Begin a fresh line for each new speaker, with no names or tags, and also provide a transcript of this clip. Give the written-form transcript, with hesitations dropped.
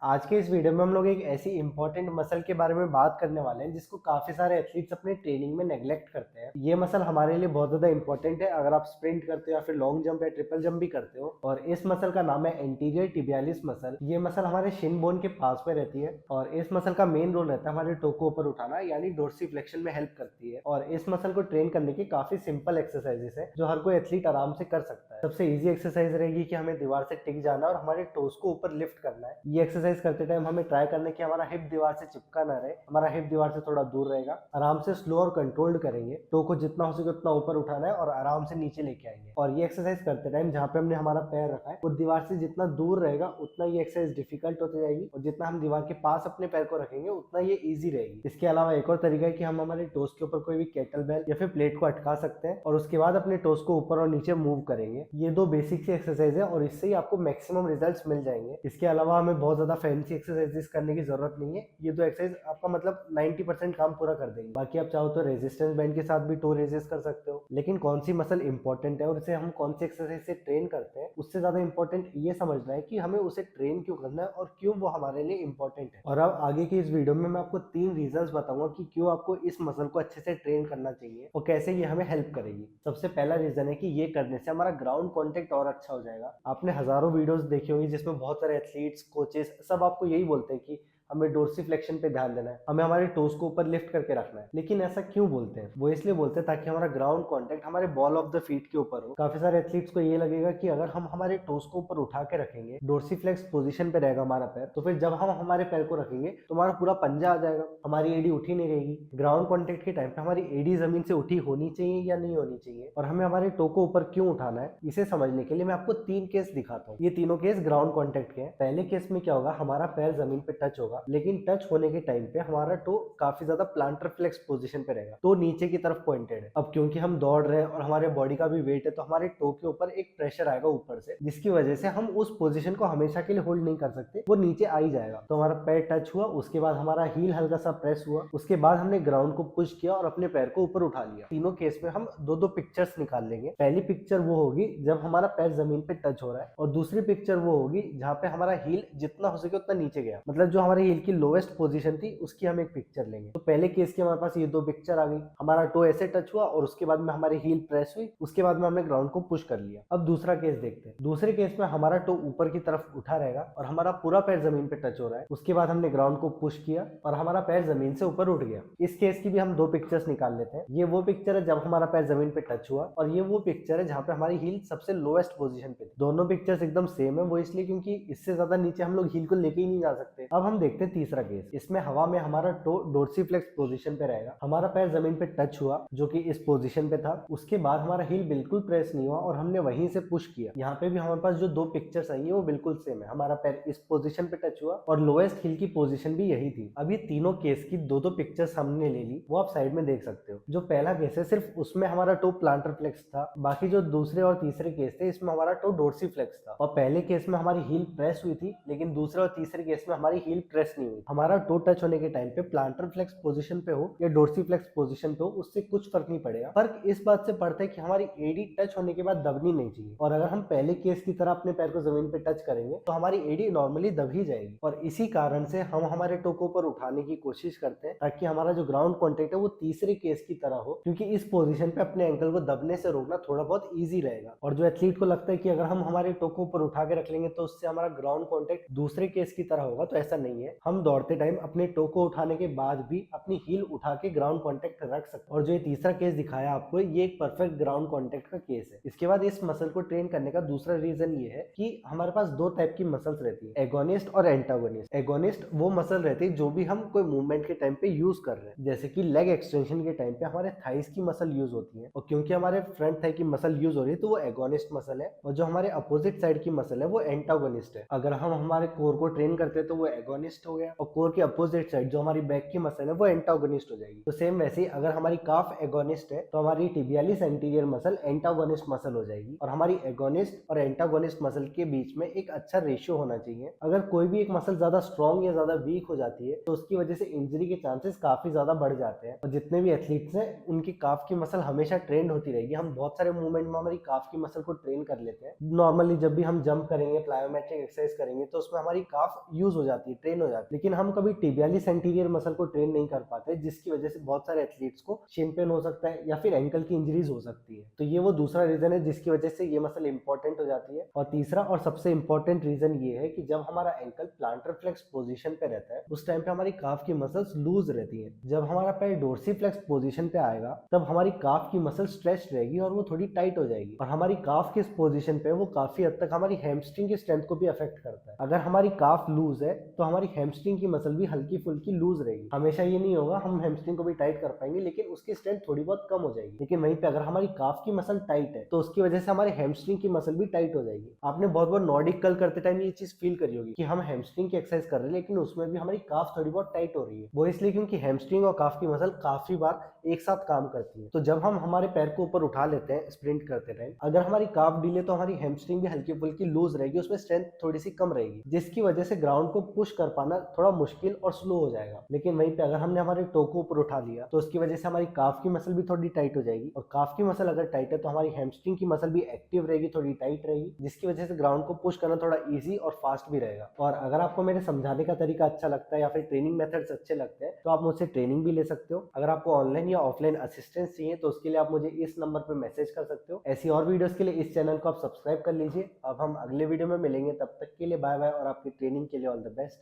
आज के इस वीडियो में हम लोग एक ऐसी इंपॉर्टेंट मसल के बारे में बात करने वाले हैं जिसको काफी सारे एथलीट्स अपने ट्रेनिंग में नेग्लेक्ट करते हैं। ये मसल हमारे लिए बहुत ज्यादा इंपॉर्टेंट है अगर आप स्प्रिंट करते हो या फिर लॉन्ग जंप या ट्रिपल जंप भी करते हो। और इस मसल का नाम है एंटीरियर टिबियालिस मसल। ये मसल हमारे शिन बोन के पास में रहती है और इस मसल का मेन रोल रहता है हमारे टो को ऊपर उठाना, यानी डोर्सिफ्लेक्शन में हेल्प करती है। और इस मसल को ट्रेन करने की काफी सिंपल एक्सरसाइजेस है जो हर कोई एथलीट आराम से कर सकता है। सबसे इजी एक्सरसाइज रहेगी कि हमें दीवार से टिक जाना और हमारे टोस को ऊपर लिफ्ट करना है। ये एक्सरसाइज करते टाइम हमें ट्राई करना है कि हमारा हिप दीवार से चिपका ना रहे, हमारा हिप दीवार से थोड़ा दूर रहेगा। आराम से स्लो और कंट्रोल्ड करेंगे, टो को जितना हो सके उतना ऊपर उठाना है और आराम से नीचे लेके आएंगे। और ये एक्सरसाइज करते टाइम जहाँ पे हमने हमारा पैर रखा है वो दीवार से जितना दूर रहेगा उतना ये एक्सरसाइज डिफिकल्ट होती जाएगी, और जितना हम दीवार के पास अपने पैर को रखेंगे उतना ये ईजी रहेगी। इसके अलावा एक और तरीका है कि हम हमारे टोस के ऊपर कोई भी केटल बेल या फिर प्लेट को अटका सकते हैं और उसके बाद अपने टोस को ऊपर और नीचे मूव करेंगे। ये दो बेसिक सी एक्सरसाइज है और इससे ही आपको मैक्सिमम रिजल्ट्स मिल जाएंगे। इसके अलावा हमें बहुत ज्यादा फैंसी एक्सरसाइजेस करने की जरूरत नहीं है। ये दो एक्सरसाइज आपका मतलब 90% काम पूरा कर देंगे। बाकी आप चाहो तो रेजिस्टेंस बैंड के साथ भी टो रेजेस कर सकते हो। लेकिन कौन सी मसल इंपॉर्टेंट है और इसे हम कौन सी एक्सरसाइज से ट्रेन करते हैं, उससे ज्यादा इंपॉर्टेंट ये समझना है कि हमें उसे ट्रेन क्यों करना है और क्यों वो हमारे लिए इंपॉर्टेंट है। और अब आगे की इस वीडियो में मैं आपको 3 रीजंस बताऊंगा कि क्यों आपको इस मसल को अच्छे से ट्रेन करना चाहिए और कैसे ये हमें हेल्प करेगी। सबसे पहला रीजन है कि ये करने से हमारा ग्राउंड कॉन्टेक्ट और अच्छा हो जाएगा। आपने हजारों वीडियोस देखी होंगी जिसमें बहुत सारे एथलीट्स, कोचेस सब आपको यही बोलते हैं कि हमें डोर्सिफ्लेक्शन पे ध्यान देना है, हमें हमारे टोस को ऊपर लिफ्ट करके रखना है। लेकिन ऐसा क्यों बोलते हैं? वो इसलिए बोलते हैं ताकि हमारा ग्राउंड कांटेक्ट हमारे बॉल ऑफ द फीट के ऊपर हो। काफी सारे एथलीट्स को ये लगेगा कि अगर हम हमारे टोस को ऊपर उठा के रखेंगे, डोर्सिफ्लेक्स पोजीशन पे रहेगा हमारा पैर, तो फिर जब हम हमारे पैर को रखेंगे तो हमारा पूरा पंजा आ जाएगा, हमारी एडी उठी नहीं रहेगी। ग्राउंड कॉन्टेक्ट के टाइम पे हमारी एडी जमीन से उठी होनी चाहिए या नहीं होनी चाहिए, और हमें हमारे टो को ऊपर क्यों उठाना है, इसे समझने के लिए मैं आपको 3 केस दिखाता हूँ। ये तीनों केस ग्राउंड कॉन्टेक्ट के हैं। पहले केस में क्या होगा, हमारा पैर जमीन पे टच होगा, लेकिन टच होने के टाइम पे हमारा टो काफी ज्यादा प्लांटर फ्लेक्स पोजीशन पे रहेगा, तो नीचे की तरफ पॉइंटेड है। अब क्योंकि हम दौड़ रहे हैं और हमारे बॉडी का भी वेट है, तो हमारे टो के ऊपर एक प्रेशर आएगा ऊपर से, जिसकी वजह से हम उस पोजीशन को हमेशा के लिए होल्ड नहीं कर सकते, वो नीचे आ ही जाएगा। तो हमारा पैर टच हुआ, उसके बाद हमारा हील हल्का सा प्रेस हुआ, उसके बाद हमने ग्राउंड को पुश किया और अपने पैर को ऊपर उठा लिया। तीनों केस में हम दो दो पिक्चर्स निकाल लेंगे। पहली पिक्चर वो होगी जब हमारा पैर जमीन पे टच हो रहा है, और दूसरी पिक्चर वो होगी जहाँ पे हमारा हील जितना हो सके उतना नीचे गया, मतलब जो हमारे हील की लोएस्ट पोजीशन थी उसकी हम एक पिक्चर लेंगे। तो पहले केस की हमारे पास ये दो पिक्चर आ गई, हमारा टो ऐसे टच हुआ और उसके बाद में हमारी हील प्रेस हुई, उसके बाद में हमने ग्राउंड को पुश कर लिया। अब दूसरा केस देखते हैं। दूसरे केस में हमारा टो ऊपर की तरफ उठा रहेगा और हमारा पूरा पैर जमीन पे टच हो रहा है, उसके बाद हमने ग्राउंड को पुश किया और हमारा पैर जमीन से ऊपर उठ गया। इस केस की भी हम दो पिक्चर्स निकाल लेते हैं। ये वो पिक्चर है जब हमारा पैर जमीन पे टच हुआ, और ये वो पिक्चर है जहाँ पे हमारी हील सबसे लोएस्ट पोजीशन पे थी। दोनों पिक्चर्स एकदम सेम है, वो इसलिए क्योंकि इससे ज्यादा नीचे हम लोग हील को लेके ही नहीं जा सकते। अब हम देखते हैं तीसरा केस। इसमें हवा में हमारा टो डोर्सिफ्लेक्स पोजीशन पे रहेगा, हमारा पैर जमीन पे टच हुआ जो कि इस पोजीशन पे था, उसके बाद हमारा हील बिल्कुल प्रेस नहीं हुआ और हमने वहीं से पुश किया। यहाँ पे भी हमारे पास जो दो पिक्चर्स आई है वो बिल्कुल सेम है, हमारा पैर इस पोजीशन पे टच हुआ और लोएस्ट हील की पोजीशन भी यही थी। अब ये तीनों केस की दो दो पिक्चर्स हमने ले ली, वो आप साइड में देख सकते हो। जो पहला केस है सिर्फ उसमें हमारा टो प्लांटर फ्लेक्स था, बाकी जो दूसरे और तीसरे केस थे इसमें हमारा टो डोर्सिफ्लेक्स था। और पहले केस में हमारी हील प्रेस हुई थी, लेकिन दूसरे और तीसरे केस में हमारी हील प्रेस नहीं हुई। हमारा टो टच होने के टाइम पे प्लांटर फ्लेक्स पोजीशन पे हो या डोर्सिफ्लेक्स पोजीशन पे हो, उससे कुछ फर्क नहीं पड़ेगा। फर्क इस बात से पड़ता है कि हमारी एडी टच होने के बाद दबनी नहीं चाहिए, और अगर हम पहले केस की तरह अपने पैर को जमीन पे टच करेंगे तो हमारी एडी नॉर्मली दब ही जाएगी। और इसी कारण से हम हमारे टो को ऊपर उठाने की कोशिश करते हैं ताकि हमारा जो ग्राउंड कॉन्टेक्ट है वो तीसरे केस की तरह हो, क्योंकि इस पोजीशन पे अपने एंकल को दबने से रोकना थोड़ा बहुत ईजी रहेगा। और जो एथलीट को लगता है कि अगर हम हमारे टो को ऊपर उठा के रख लेंगे तो उससे हमारा ग्राउंड कॉन्टेक्ट दूसरे केस की तरह होगा, तो ऐसा नहीं है। हम दौड़ते टाइम अपने टो को उठाने के बाद भी अपनी हील उठा के ग्राउंड कांटेक्ट रख सकते हैं। और जो ये तीसरा केस दिखाया आपको, ये एक परफेक्ट ग्राउंड कांटेक्ट का केस है। इसके बाद इस मसल को ट्रेन करने का दूसरा रीजन ये है कि हमारे पास दो टाइप की मसल्स रहती है, एगोनिस्ट और एंटागोनिस्ट। एगोनिस्ट वो मसल रहती है जो भी हम कोई मूवमेंट के टाइम पे यूज कर रहे हैं, जैसे कि लेग एक्सटेंशन के टाइम पे हमारे थाइस की मसल यूज होती है, और क्योंकि हमारे फ्रंट थाई की मसल यूज हो रही है तो वो एगोनिस्ट मसल है, और जो हमारे अपोजिट साइड की मसल है वो एंटागोनिस्ट है। अगर हम हमारे कोर को ट्रेन करते हैं तो वो एगोनिस्ट एंटागोनिस्ट हो गया, और कोर के अपोजिट साइड जो हमारी बैक की मसल है वो एंटागोनिस्ट हो जाएगी। तो सेम वैसे ही अगर हमारी काफ एगोनिस्ट है तो हमारी tibialis anterior muscle antagonist muscle हो जाएगी, और हमारी एगोनिस्ट और एंटागोनिस्ट मसल के बीच में एक अच्छा रेशियो होना चाहिए। अगर कोई भी एक मसल ज्यादा स्ट्रॉन्ग या ज्यादा वीक हो जाती है तो उसकी वजह से इंजरी के चांसेस काफी ज्यादा बढ़ जाते हैं। और जितने भी एथलीट्स हैं उनकी काफ की मसल हमेशा ट्रेंड होती रहेगी। हम बहुत सारे मूवमेंट में हमारी काफ की मसल को ट्रेन कर लेते हैं। नॉर्मली जब भी हम जंप करेंगे, प्लायोमेट्रिक एक्सरसाइज करेंगे तो उसमें हमारी काफ यूज हो जाती है, ट्रेन हो जाती है, लेकिन हम कभी टिबियालिस एंटीरियर मसल को ट्रेन नहीं कर पाते, जिसकी वजह से बहुत सारे एथलीट्स को शिन पेन हो सकता है या फिर एंकल की इंजरीज हो सकती है। तो ये वो दूसरा रीजन है जिसकी वजह से ये मसल इंपॉर्टेंट हो जाती है। और तीसरा और सबसे इंपॉर्टेंट रीजन ये है कि जब हमारा एंकल प्लांटर फ्लेक्स पोजीशन पे रहता है उस टाइम पे हमारी काफ की मसल्स लूज रहती है। जब हमारा पैर डोर्सीफ्लेक्स पोजीशन पे आएगा तब हमारी काफ की मसल स्ट्रेच रहेगी और वो थोड़ी टाइट हो जाएगी, और हमारी काफ की पोजीशन पे वो काफी हद तक हमारी हैमस्ट्रिंग की स्ट्रेंथ को भी अफेक्ट करता है। अगर हमारी काफ लूज है तो हमारी हैमस्ट्रिंग की मसल भी हल्की फुल्की लूज रहेगी। हमेशा ये नहीं होगा हम हैमस्ट्रिंग को भी टाइट कर पाएंगे, लेकिन उसकी स्ट्रेंथ थोड़ी बहुत कम हो जाएगी। लेकिन वहीं पे अगर हमारी काफ की मसल टाइट है तो उसकी वजह से हमारी हैमस्ट्रिंग की मसल भी टाइट हो जाएगी। आपने बहुत बार नॉर्डिक कर्ल करते टाइम ये चीज फील करी होगी कि हम हैमस्ट्रिंग की एक्सरसाइज कर रहे हैं लेकिन उसमें भी हमारी काफ थोड़ी बहुत टाइट हो रही है। वो इसलिए क्योंकि हैमस्ट्रिंग और काफ की मसल काफी बार एक साथ काम करती है। तो जब हम हमारे पैर को ऊपर उठा लेते हैं स्प्रिंट करते टाइम, अगर हमारी काफ ढीले तो हमारी हैमस्ट्रिंग भी हल्की फुल्की लूज रहेगी, उसमें स्ट्रेंथ थोड़ी सी कम रहेगी, जिसकी वजह से ग्राउंड को पुश कर पाना थोड़ा मुश्किल और स्लो हो जाएगा। लेकिन वहीं पे अगर हमने हमारे टो को ऊपर उठा लिया तो उसकी वजह से हमारी काफ की मसल भी थोड़ी टाइट हो जाएगी, और काफ की मसल अगर टाइट है तो हमारी हैमस्ट्रिंग की मसल भी एक्टिव रहेगी, थोड़ी टाइट रहेगी, जिसकी वजह से ग्राउंड को पुश करना थोड़ा ईजी और फास्ट भी रहेगा। और अगर आपको मेरे समझाने का तरीका अच्छा लगता है या फिर ट्रेनिंग मेथड्स अच्छे लगते हैं तो आप मुझसे ट्रेनिंग भी ले सकते हो। अगर आपको ऑनलाइन या ऑफलाइन असिस्टेंस चाहिए तो उसके लिए आप मुझे इस नंबर पर मैसेज कर सकते हो। ऐसी और वीडियोस के लिए इस चैनल को आप सब्सक्राइब कर लीजिए। अब हम अगले वीडियो में मिलेंगे, तब तक के लिए बाय बाय, और आपकी ट्रेनिंग के लिए ऑल द बेस्ट।